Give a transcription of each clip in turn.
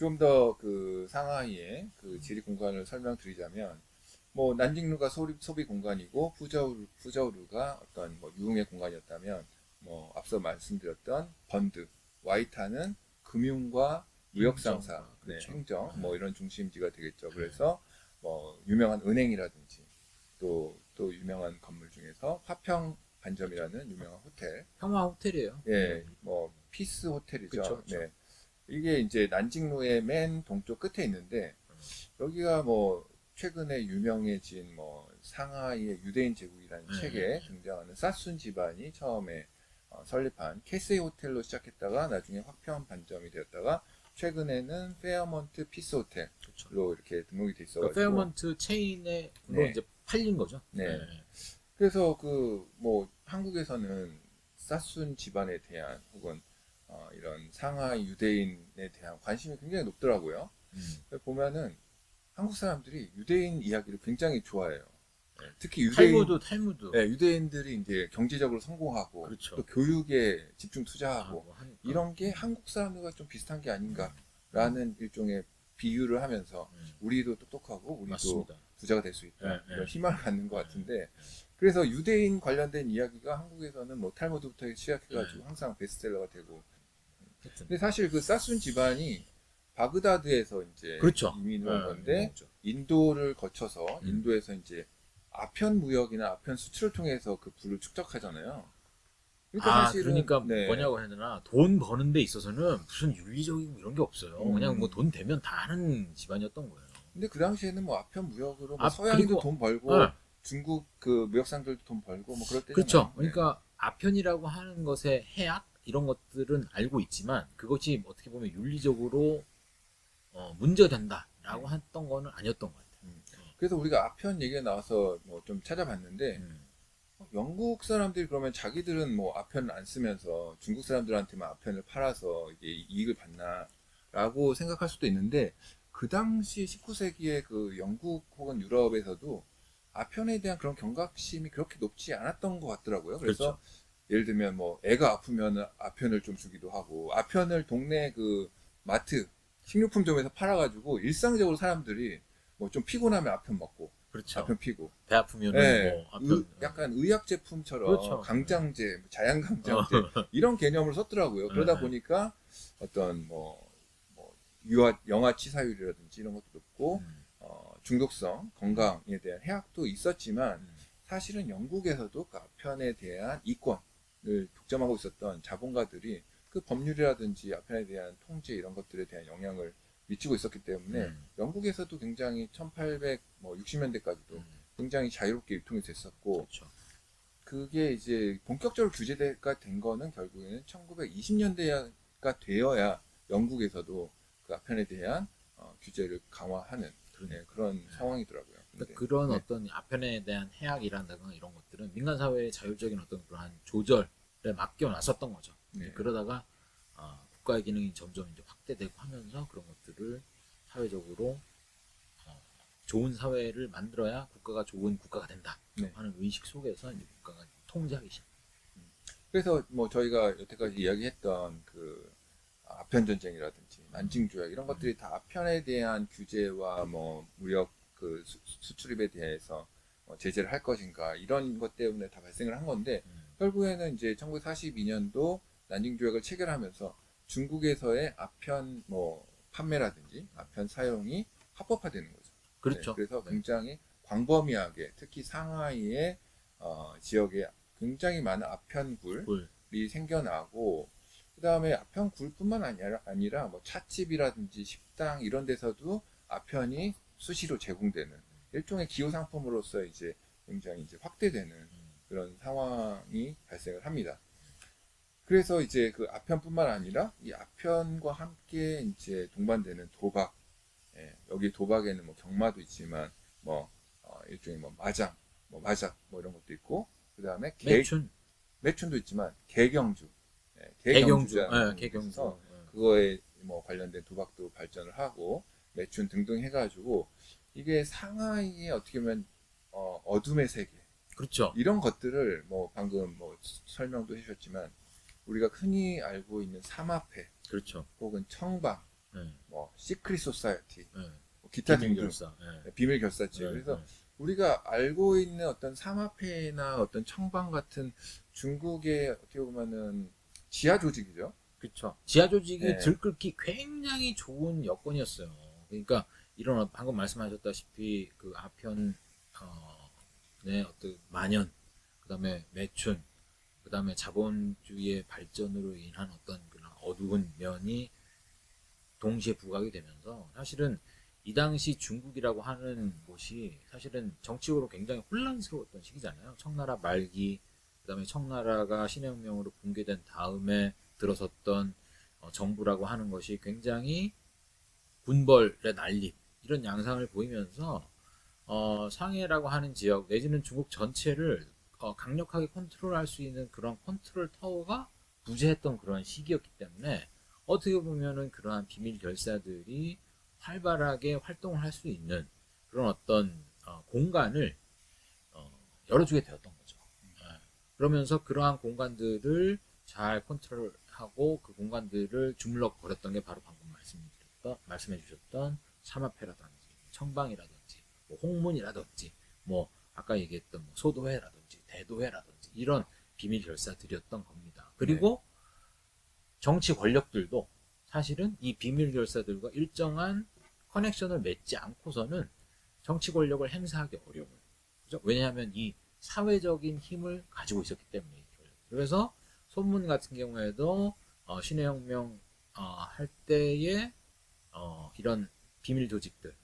좀 더 그 상하이의 그 지리 공간을 설명드리자면, 뭐 난징루가 소비 공간이고 푸저우루가 어떤 뭐 유흥의 공간이었다면, 뭐 앞서 말씀드렸던 번드, 와이타는 금융과 무역 상사, 행정, 네, 그렇죠. 행정, 뭐 이런 중심지가 되겠죠. 그래서 뭐 유명한 은행이라든지 또 유명한 건물 중에서 화평 반점이라는 유명한 호텔, 평화 호텔이에요. 예, 뭐 피스 호텔이죠. 그쵸, 그쵸. 네, 이게 이제 난징루의 맨 동쪽 끝에 있는데, 여기가 뭐 최근에 유명해진 뭐 상하이의 유대인 제국이라는 네. 책에 등장하는 사순 집안이 처음에 설립한 캐세이 호텔로 시작했다가 나중에 화평 반점이 되었다가 최근에는 페어먼트 피스 호텔로 그쵸. 이렇게 등록이 돼 그러니까 있어가지고, 페어먼트 체인으로 네, 이제 팔린 거죠. 네. 그래서 그 뭐 한국에서는 사순 집안에 대한 혹은 이런 상하이 유대인에 대한 관심이 굉장히 높더라고요. 보면은 한국 사람들이 유대인 이야기를 굉장히 좋아해요. 네, 특히 탈무드. 네, 유대인들이 이제 경제적으로 성공하고 그렇죠. 또 교육에 집중 투자하고 하고 하니까. 이런 게 한국 사람들과 좀 비슷한 게 아닌가라는 일종의 비유를 하면서 우리도 똑똑하고 우리도 맞습니다. 부자가 될 수 있다, 네, 이런 네. 희망을 갖는 것 같은데, 그래서 유대인 관련된 이야기가 한국에서는 뭐 탈무드부터 시작해가지고 항상 베스트셀러가 되고, 하여튼. 근데 사실 그 사순 집안이 바그다드에서 이제 그렇죠. 이민을 온 건데, 유명하죠. 인도를 거쳐서 인도에서 이제 아편 무역이나 아편 수출을 통해서 그 부를 축적하잖아요. 그러니까 사실은 그러니까 네, 뭐냐고 해야 되나, 돈 버는 데 있어서는 무슨 윤리적인 이런 게 없어요. 그냥 뭐 돈 되면 다 하는 집안이었던 거예요. 근데 그 당시에는 뭐 아편 무역으로 뭐 아, 서양인도 그리고 돈 벌고 네. 중국 그 무역상들도 돈 벌고 뭐 그럴 때잖아요. 그렇죠. 네. 그러니까 아편이라고 하는 것의 해악 이런 것들은 알고 있지만 그것이 어떻게 보면 윤리적으로 문제가 된다라고 했던 거는 아니었던 것 같아요. 그래서 우리가 아편 얘기가 나와서 뭐 좀 찾아봤는데, 음. 영국 사람들이 그러면 자기들은 뭐 아편을 안 쓰면서 중국 사람들한테만 아편을 팔아서 이게 이익을 받나라고 생각할 수도 있는데, 그 당시 19세기의 그 영국 혹은 유럽에서도 아편에 대한 그런 경각심이 그렇게 높지 않았던 것 같더라고요. 그래서 그렇죠. 예를 들면 뭐 애가 아프면 아편을 좀 주기도 하고, 아편을 동네 그 마트 식료품점에서 팔아가지고 일상적으로 사람들이 뭐 좀 피곤하면 아편 먹고 그렇죠. 아편 피고, 배 아프면은 예, 뭐 아편. 약간 의약 제품처럼 그렇죠. 강장제, 뭐 자양강장제 이런 개념을 썼더라고요. 그러다 네. 보니까 어떤 뭐 영아 치사율이라든지 이런 것도 높고, 중독성, 건강에 대한 해악도 있었지만, 사실은 영국에서도 그 아편에 대한 이권을 독점하고 있었던 자본가들이 그 법률이라든지 아편에 대한 통제 이런 것들에 대한 영향을 미치고 있었기 때문에 영국에서도 굉장히 1860년대까지도 굉장히 자유롭게 유통이 됐었고, 그렇죠. 그게 이제 본격적으로 규제가 된 거는 결국에는 1920년대가 되어야 영국에서도 그 아편에 대한 규제를 강화하는 그런 상황이더라고요. 그러니까 근데, 그런 네. 어떤 아편에 대한 해악이란다거나 이런 것들은 민간 사회의 자율적인 어떤 그러한 조절에 맡겨놨었던 거죠. 네. 그러다가 국가의 기능이 점점 이제 확대되고 하면서 그런 것들을 사회적으로 좋은 사회를 만들어야 국가가 좋은 국가가 된다 네. 하는 의식 속에서 이제 국가가 통제하기 시작. 그래서 뭐 저희가 여태까지 이야기했던 그 아편 전쟁이라든지 난징 조약 이런 것들이 다 아편에 대한 규제와 뭐 무역 그 수출입에 대해서 제재를 할 것인가 이런 것 때문에 다 발생을 한 건데, 결국에는 이제 1942년도 난징 조약을 체결하면서 중국에서의 아편 뭐 판매라든지 아편 사용이 합법화되는 거죠. 그렇죠. 그래서 네. 굉장히 광범위하게 특히 상하이의 지역에 굉장히 많은 아편굴이 생겨나고, 그 다음에 아편굴뿐만 아니라 뭐 찻집이라든지 식당 이런 데서도 아편이 수시로 제공되는 일종의 기호 상품으로서 이제 굉장히 이제 확대되는 그런 상황이 발생을 합니다. 그래서 이제 그 아편뿐만 아니라 이 아편과 함께 이제 동반되는 도박, 여기 도박에는 뭐 경마도 있지만 뭐 일종의 뭐 마작 뭐 이런 것도 있고, 그 다음에 매춘도 있지만 개경주, 개경주라는 개경주. 그거에 뭐 관련된 도박도 발전을 하고 매춘 등등 해가지고, 이게 상하이의 어떻게 보면 어둠의 세계, 그렇죠. 이런 것들을 뭐 방금 뭐 설명도 해주셨지만 우리가 흔히 알고 있는 삼합회 그렇죠. 혹은 청방 뭐 시크릿 소사이어티, 네. 뭐 기타 비밀 등등 결사. 네. 비밀 결사체. 네. 그래서 네. 우리가 알고 있는 어떤 사마페나 어떤 청방 같은 중국의 어떻게 보면은 지하 조직이죠. 그렇죠. 지하 조직이 네. 들끓기 굉장히 좋은 여건이었어요. 그러니까 이런 방금 말씀하셨다시피 그 아편 네, 어떤 만연, 그다음에 매춘, 그다음에 자본주의의 발전으로 인한 어떤 그런 어두운 면이 동시에 부각이 되면서 사실은 이 당시 중국이라고 하는 곳이 사실은 정치적으로 굉장히 혼란스러웠던 시기잖아요. 청나라 말기, 그다음에 청나라가 신혁명으로 붕괴된 다음에 들어섰던 정부라고 하는 것이 굉장히 군벌의 난립 이런 양상을 보이면서 상해라고 하는 지역 내지는 중국 전체를 강력하게 컨트롤할 수 있는 그런 컨트롤 타워가 부재했던 그런 시기였기 때문에 어떻게 보면은 그러한 비밀 결사들이 활발하게 활동을 할 수 있는 그런 어떤 공간을 열어주게 되었던 거죠. 그러면서 그러한 공간들을 잘 컨트롤하고 그 공간들을 주물럭거렸던 게 바로 방금 말씀해 주셨던 사마페라든지 청방이라든지 뭐 홍문이라든지 뭐 아까 얘기했던 뭐 소도회라든지 대도회라든지 이런 비밀 결사들이었던 겁니다. 그리고 정치 권력들도 사실은 이 비밀 결사들과 일정한 커넥션을 맺지 않고서는 정치 권력을 행사하기 어려워요. 그죠? 왜냐하면 이 사회적인 힘을 가지고 있었기 때문에. 그래서 손문 같은 경우에도 신해혁명 할 때에 이런 비밀 조직들,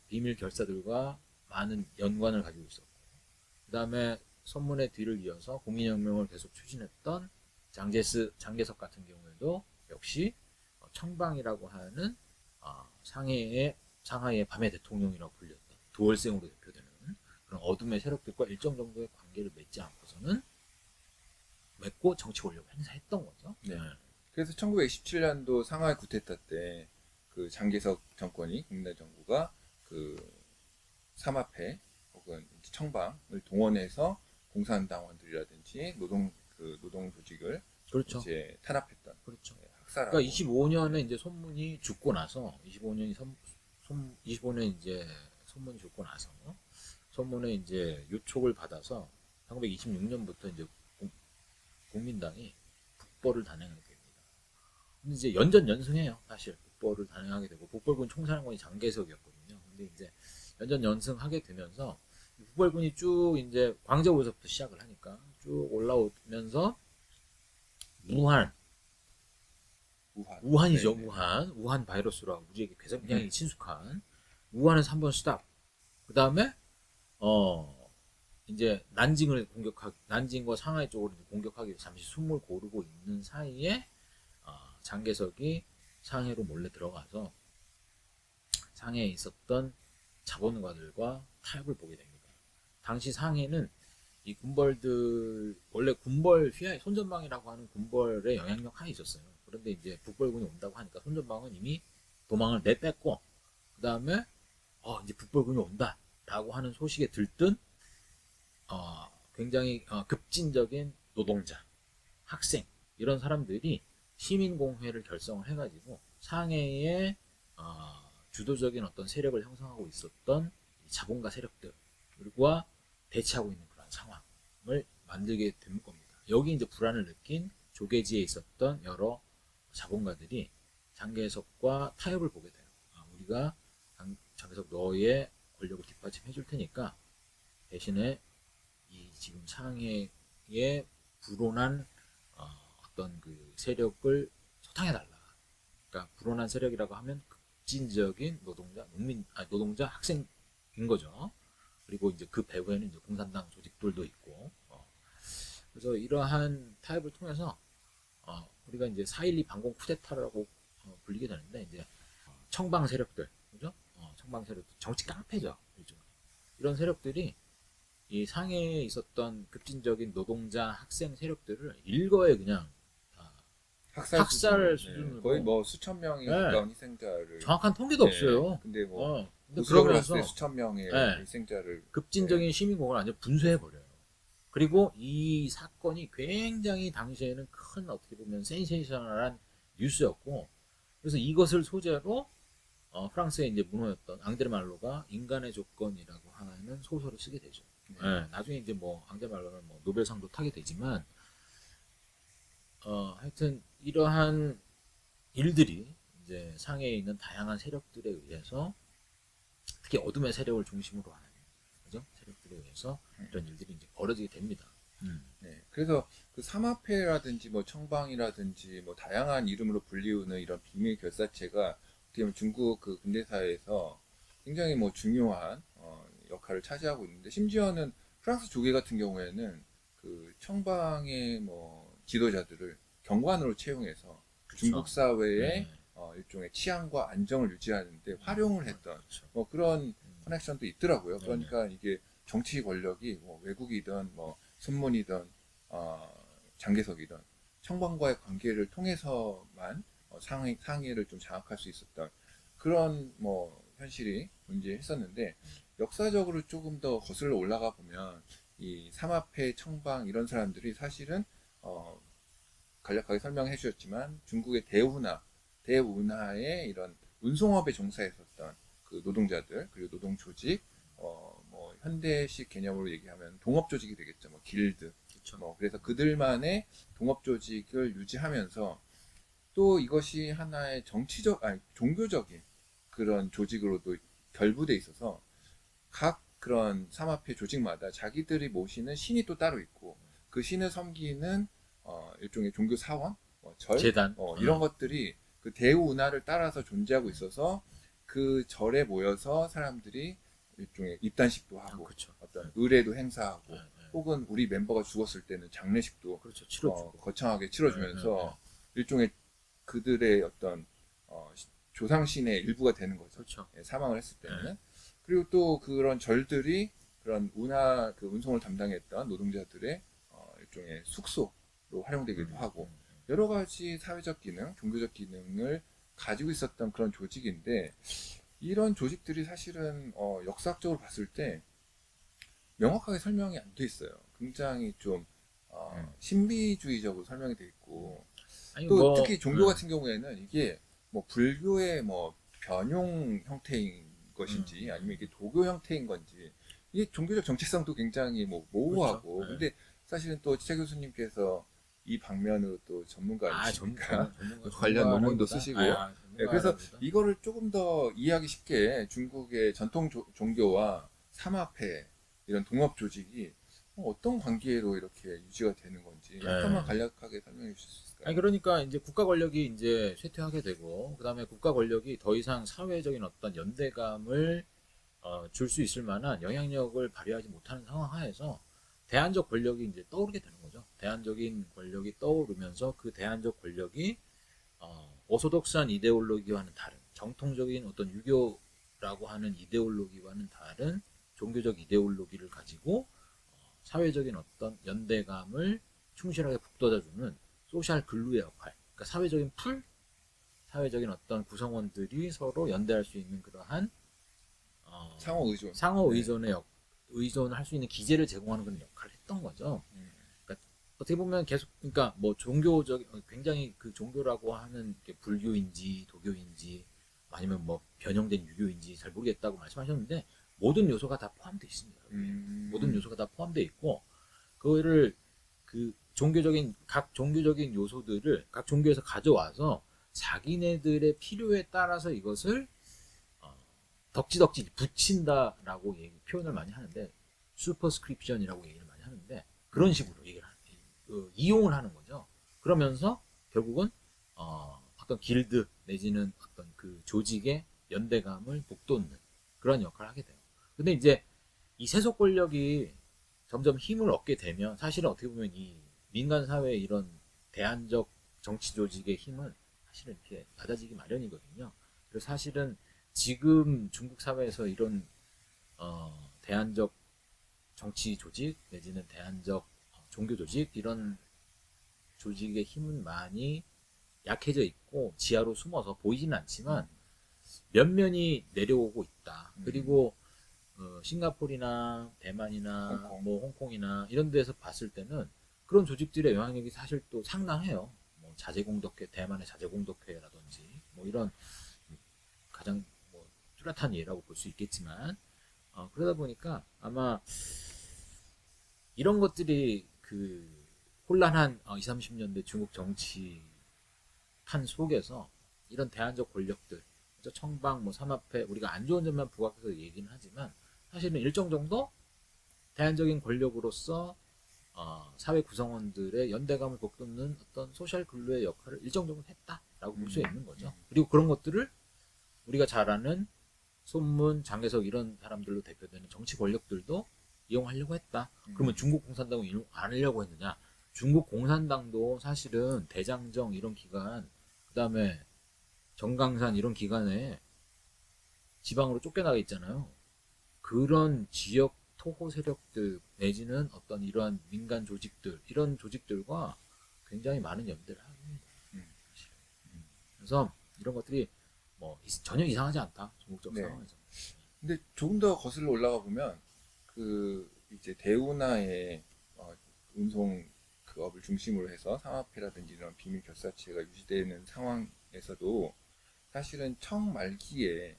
비밀 결사들과 많은 연관을 가지고 있었고, 그 다음에 손문의 뒤를 이어서 국민혁명을 계속 추진했던 장개석 같은 경우에도 역시 청방이라고 하는 상하이의 밤의 대통령이라고 불렸던 도월생으로 대표되는 그런 어둠의 세력들과 일정 정도의 관계를 맺지 않고서는 맺고 정치 권력을 행사했던 거죠. 네. 그래서 1927년도 상하이 쿠데타 때 그 장개석 정권이 국민의 정부가 그 사마페 혹은 청방을 동원해서 공산당원들이라든지 노동 조직을 그렇죠. 이제 탄압했던. 그렇죠. 학살하고. 그러니까 25년에 이제 손문이 죽고 나서 25년 이제 손문이 죽고 나서 손문의 이제 요촉을 받아서 1926년부터 이제 국민당이 북벌을 단행하게 됩니다. 근데 이제 연전연승해요. 사실 북벌을 단행하게 되고 북벌군 총사령관이 장개석이었거든요. 근데 이제 연전연승하게 되면서 북벌군이 쭉 이제 광저우에서부터 시작을 하니까 쭉 올라오면서 우한이죠. 네네. 우한 바이러스라고 우리에게 굉장히 친숙한 우한에서 한번 스탑. 그 다음에 이제 난징과 상하이 쪽으로 공격하기 위해 잠시 숨을 고르고 있는 사이에 장개석이 상해로 몰래 들어가서 상해에 있었던 자본가들과 타협을 보게 됩니다. 당시 상해는 이 군벌들 원래 군벌 휘하에 손전방이라고 하는 군벌의 영향력 하에 있었어요. 그런데 이제 북벌군이 온다고 하니까 손전방은 이미 도망을 내뺐고 그 다음에 이제 북벌군이 온다라고 하는 소식에 들뜬 굉장히 급진적인 노동자, 학생 이런 사람들이 시민공회를 결성을 해가지고 상해에 주도적인 어떤 세력을 형성하고 있었던 자본가 세력들과 대치하고 있는 그런 상황을 만들게 된 겁니다. 여기 이제 불안을 느낀 조계지에 있었던 여러 자본가들이 장개석과 타협을 보게 돼요. 우리가 장개석 너의 권력을 뒷받침해 줄 테니까 대신에 이 지금 상해에 불온한 어떤 그 세력을 소탕해달라. 그러니까 불온한 세력이라고 하면 급진적인 노동자 학생인 거죠. 그리고 이제 그 배후에는 이제 공산당 조직들도 있고. 그래서 이러한 타협을 통해서 우리가 이제 4.12 반공 쿠데타라고 불리게 되는데 이제 청방 세력들, 그죠? 청방 세력들 정치 깡패죠. 일종의. 이런 세력들이 이 상해에 있었던 급진적인 노동자 학생 세력들을 일거에 그냥 학살 수준으로 거의 뭐 수천 명이 가까운 희생자를 정확한 통계도 없어요. 근데 뭐 근데 그러면서 수천 명의 네. 희생자를 급진적인 시민공을 완전 분쇄해 버려요. 그리고 이 사건이 굉장히 당시에는 큰 어떻게 보면 센세이셔널한 뉴스였고 그래서 이것을 소재로 프랑스의 이제 문호였던 앙드레 말로가 인간의 조건이라고 하는 소설을 쓰게 되죠. 네. 네, 나중에 이제 뭐 앙드레 말로는 뭐 노벨상도 타게 되지만 하여튼 이러한 일들이 이제 상해에 있는 다양한 세력들에 의해서 특히 어둠의 세력을 중심으로 하는 그죠? 세력들에 의해서 이런 일들이 이제 벌어지게 됩니다. 네. 그래서 그 삼합회라든지 뭐 청방이라든지 뭐 다양한 이름으로 불리우는 이런 비밀 결사체가 어떻게 보면 중국 그 근대사회에서 굉장히 뭐 중요한 역할을 차지하고 있는데, 심지어는 프랑스 조계 같은 경우에는 그 청방의 뭐 지도자들을 경관으로 채용해서 그쵸. 중국 사회의 네. 일종의 치안과 안정을 유지하는데 활용을 했던 그렇죠. 뭐 그런 커넥션도 있더라고요. 네. 그러니까 이게 정치 권력이 뭐 외국이든 뭐 손문이든 장개석이든 청방과의 관계를 통해서만 상해를 좀 장악할 수 있었던 그런 뭐 현실이 존재했었는데, 역사적으로 조금 더 거슬러 올라가 보면 이 삼합회, 청방 이런 사람들이 사실은 간략하게 설명해 주셨지만 중국의 대운하의 이런 운송업에 종사했었던 그 노동자들, 그리고 노동 조직, 뭐 현대식 개념으로 얘기하면 동업 조직이 되겠죠. 뭐 길드. 그렇죠. 뭐 그래서 그들만의 동업 조직을 유지하면서 또 이것이 하나의 종교적인 그런 조직으로도 결부돼 있어서 각 그런 삼합회 조직마다 자기들이 모시는 신이 또 따로 있고, 그 신을 섬기는 일종의 종교 사원, 절, 재단 이런 것들이 그 대우운하를 따라서 존재하고 있어서 그 절에 모여서 사람들이 일종의 입단식도 하고 그렇죠. 어떤 의례도 행사하고 네. 혹은 우리 멤버가 죽었을 때는 장례식도 그렇죠. 치러주고 거창하게 치러주면서 네. 일종의 그들의 어떤 조상신의 일부가 되는 거죠. 그렇죠. 예, 사망을 했을 때는. 네. 그리고 또 그런 절들이 그런 운하 그 운송을 담당했던 노동자들의 일종의 숙소로 활용되기도 하고, 여러 가지 사회적 기능, 종교적 기능을 가지고 있었던 그런 조직인데, 이런 조직들이 사실은 역사적으로 봤을 때 명확하게 설명이 안 돼 있어요. 굉장히 좀 신비주의적으로 설명이 돼 있고, 아니, 또 뭐, 특히 종교 같은 경우에는 이게 뭐 불교의 뭐 변용 형태인 것인지 아니면 이게 도교 형태인 건지, 이게 종교적 정체성도 굉장히 뭐 모호하고, 그렇죠. 네. 근데 사실은 또 최 교수님께서 이 방면으로 또 전문가 아니십니까? 관련 논문도 쓰시고, 네, 그래서 이거를 조금 더 이해하기 쉽게 중국의 전통 종교와 삼합회 이런 동업 조직이 어떤 관계로 이렇게 유지가 되는 건지 약간만 간략하게 설명해 주실 수 있을까요? 아니 그러니까 이제 국가 권력이 이제 쇠퇴하게 되고 그다음에 국가 권력이 더 이상 사회적인 어떤 연대감을 줄 수 있을 만한 영향력을 발휘하지 못하는 상황 하에서 대안적 권력이 이제 떠오르게 되는 거죠. 대안적인 권력이 떠오르면서 그 대안적 권력이 오소독스한 이데올로기와는 다른 정통적인 어떤 유교라고 하는 이데올로기와는 다른 종교적 이데올로기를 가지고 사회적인 어떤 연대감을 충실하게 북돋아주는 소셜 글루의 역할, 그러니까 사회적인 풀, 사회적인 어떤 구성원들이 서로 연대할 수 있는 그러한 상호 의존의 의존할 수 있는 기제를 제공하는 그런 역할을 했던 거죠. 그러니까 어떻게 보면 계속 그러니까 뭐 종교적 굉장히 그 종교라고 하는 게 불교인지 도교인지 아니면 뭐 변형된 유교인지 잘 모르겠다고 말씀하셨는데 모든 요소가 다 포함되어 있습니다. 모든 요소가 다 포함되어 있고 그거를 그 각 종교적인 요소들을 각 종교에서 가져와서 자기네들의 필요에 따라서 이것을 덕지덕지 붙인다라고 표현을 많이 하는데 슈퍼스크립션이라고 얘기를 많이 하는데 그런 식으로 얘기를 이용을 하는 거죠. 그러면서 결국은 어떤 길드 내지는 어떤 그 조직의 연대감을 북돋는 그런 역할을 하게 돼요. 근데 이제 이 세속 권력이 점점 힘을 얻게 되면 사실은 어떻게 보면 이 민간 사회의 이런 대안적 정치 조직의 힘은 사실은 이렇게 낮아지기 마련이거든요. 그래서 사실은 지금 중국 사회에서 이런 대안적 정치 조직 내지는 대안적 종교 조직 이런 조직의 힘은 많이 약해져 있고 지하로 숨어서 보이지는 않지만 면면이 내려오고 있다. 그리고 싱가포르나 대만이나 뭐 홍콩이나 이런 데서 봤을 때는 그런 조직들의 영향력이 사실 또 상당해요. 뭐 자제공덕회, 대만의 자제공덕회라든지 뭐 이런 가장 뭐 뚜렷한 예라고 볼 수 있겠지만 그러다 보니까 아마 이런 것들이 그 혼란한 20, 30년대 중국 정치판 속에서 이런 대안적 권력들, 청방, 뭐 삼합회, 우리가 안 좋은 점만 부각해서 얘기는 하지만 사실은 일정 정도 대안적인 권력으로서 사회 구성원들의 연대감을 북돋는 어떤 소셜 글루의 역할을 일정 정도 했다라고 볼 수 있는 거죠. 그리고 그런 것들을 우리가 잘 아는 손문, 장개석 이런 사람들로 대표되는 정치 권력들도 이용하려고 했다. 그러면 중국 공산당은 이용 안 하려고 했느냐? 중국 공산당도 사실은 대장정 이런 기간, 그 다음에 정강산 이런 기간에 지방으로 쫓겨나가 있잖아요. 그런 지역 토호 세력들 내지는 어떤 이러한 민간 조직들, 이런 조직들과 굉장히 많은 연대를 합니다. 그래서 이런 것들이 뭐 전혀 이상하지 않다. 중국적 네. 상황에서. 근데 조금 더 거슬러 올라가 보면 이제 대운하의 운송 그 업을 중심으로 해서 상하폐라든지 이런 비밀 결사체가 유지되는 상황에서도 사실은 청 말기에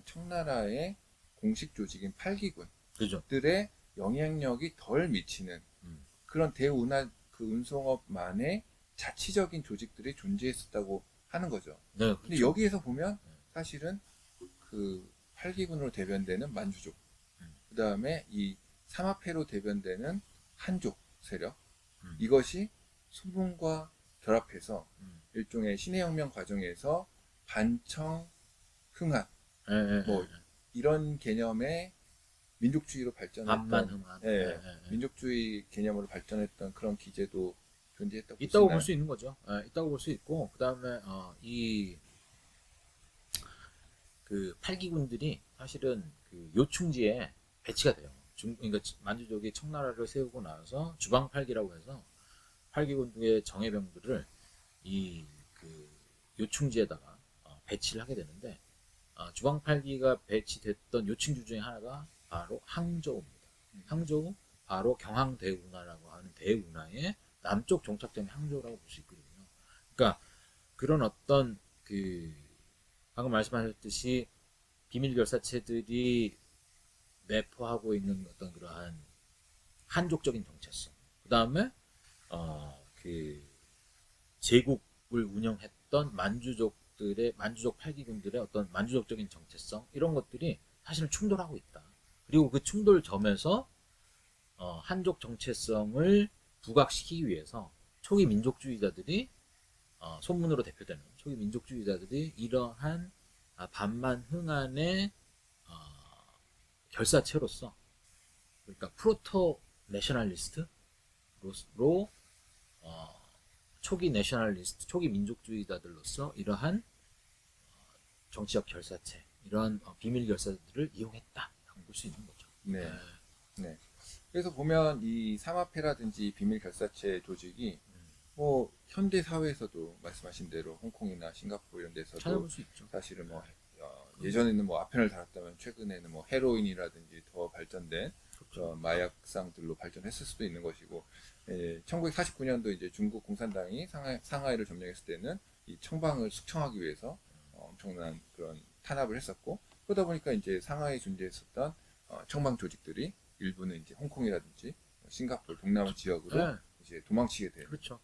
청나라의 공식 조직인 팔기군들의 그죠. 영향력이 덜 미치는 그런 대운하 그 운송업만의 자치적인 조직들이 존재했었다고 하는 거죠. 네, 그렇죠. 근데 여기에서 보면 사실은 그 팔기군으로 대변되는 만주족, 그 다음에 이 삼합회로 대변되는 한족 세력, 이것이 소문과 결합해서 일종의 신해혁명 과정에서 반청, 흥한, 뭐 이런 개념의 민족주의로 발전했던, 반만 흥한. 민족주의 개념으로 발전했던 그런 기제도 존재했다고 있다고 보시나요? 볼 수 있는 거죠. 있다고 볼 수 있고, 그 다음에 이 그 팔기군들이 사실은 그 요충지에 배치가 돼요. 그러니까 만주족이 청나라를 세우고 나서 주방팔기라고 해서 팔기군의 정예병들을 이 그 요충지에다가 배치를 하게 되는데 주방팔기가 배치됐던 요충지 중에 하나가 바로 항저우입니다. 항저우 바로 경항대운하라고 하는 대운하의 남쪽 종착점이 항저우라고 볼 수 있거든요. 그러니까 그런 어떤 그 방금 말씀하셨듯이 비밀 결사체들이 내포하고 있는 어떤 그러한 한족적인 정체성, 그 다음에 그 제국을 운영했던 만주족 팔기군들의 어떤 만주족적인 정체성 이런 것들이 사실은 충돌하고 있다. 그리고 그 충돌점에서 한족 정체성을 부각시키기 위해서 초기 민족주의자들이 손문으로 대표되는 초기 민족주의자들이 이러한 반만 흥한의 결사체로서 그러니까 프로토 내셔널리스트로 초기 내셔널리스트, 초기 민족주의자들로서 이러한 정치적 결사체, 이러한 비밀 결사들을 이용했다라고 볼 수 있는 거죠. 네. 네. 그래서 보면 이 삼합회라든지 비밀 결사체 조직이 뭐 현대 사회에서도 말씀하신 대로 홍콩이나 싱가포르 이런 데서도 찾아볼 수 있죠. 사실은 뭐 예전에는 뭐 아편을 달았다면 최근에는 뭐 헤로인이라든지 더 발전된 마약상들로 발전했을 수도 있는 것이고, 1949년도 이제 중국 공산당이 상하이를 점령했을 때는 이 청방을 숙청하기 위해서 엄청난 그런 탄압을 했었고, 그러다 보니까 이제 상하이에 존재했었던 청방 조직들이 일부는 이제 홍콩이라든지 싱가포르 동남아 지역으로 이제 도망치게 된 그렇죠.